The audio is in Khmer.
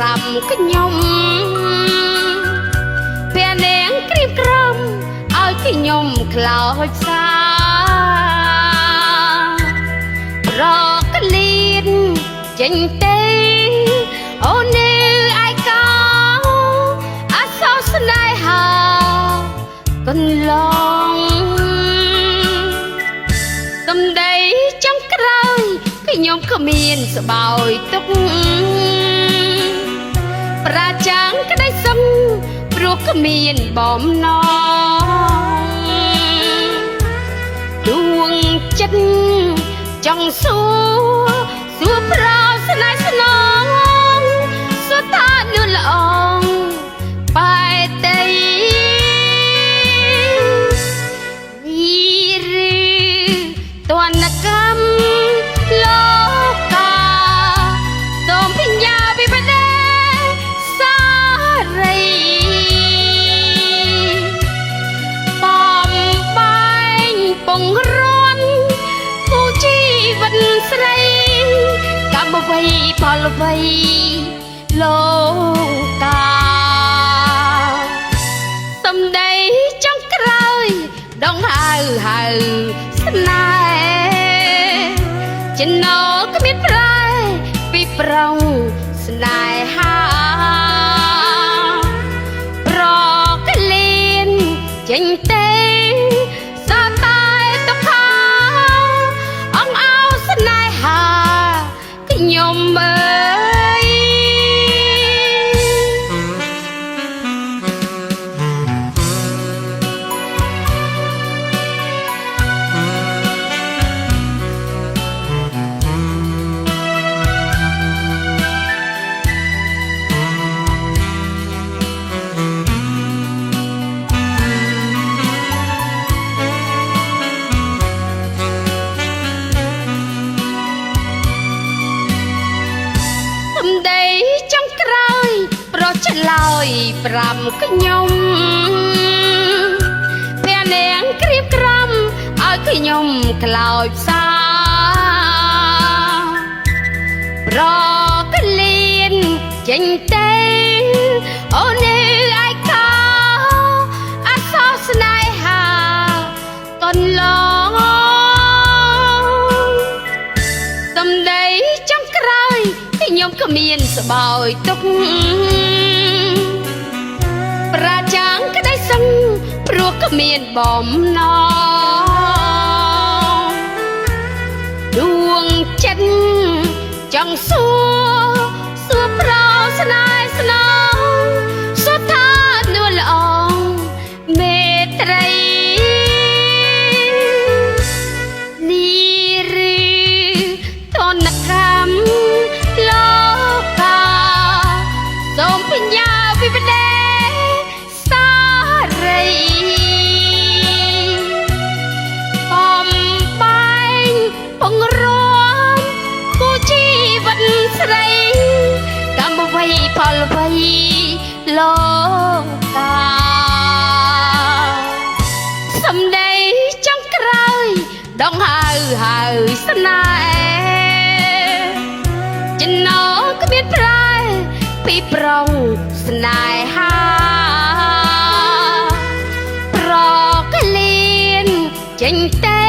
5ខ្ញុំពេលនាងក្រៀមក្រំឲ្យខ្ញុំខ្លោចផ្សារកលៀនចេញទេអូនឯកោអសោស្នេហាកន្លងសំដីចំក្រោយខ្ញុំគ្មានស្បោយទុកប្រាចាំងក្តីសឹងព្រោះគ្មានបំណងដួងចិត្តចង់សួរប្រោស្នេហ៍ស្នងសួរថាលឿនល្អងបែតីនេះឬតនកម្មលោកកាសូមបញ្ញាវិបដិសារីបំបែងពងរន់គូជីវិតស្រីកម្មវ័យផលវ័យលោកកាសំដីចង់ក្រោយដងហៅស្នេហ៍ចំណោគ្មានប្រែពីប្រងស្នេហាប្រកលៀនចេញទេសតែទុកខាអងអោស្នេហាខ្ញុំអើយសំដីចង់ក្រោយប្រឆ្លើយ5ខ្ញុំពេលនាងក្រៀមក្រំឲ្យខ្ញុំខ្លោចផ្សាប្រកលៀនចេញទេអូនឯកោអសោស្នេហាកន្លងសំដីចង់ក្រោយខ្ញុំគ្មានស្បោយទុកប្រាចាំងក្តីសឹងព្រោះគ្មានបំណងដួងចិត្តចង់សួរប្រោស្នេហ៍ស្នងសួរថាលឿនល្អងមេត្រីនេះឬតនកម្មលោកកាសូមបញ្ញាវិបដិសារីបំបែងពងរន់គូជីវិតស្រីកម្មវ័យផលវ័យលោកកាសំដីចង់ក្រោយដងហៅស្នេហ៍ចំណោគ្មានប្រែពីប្រងស្នេហាប្រកលៀនចេញទេ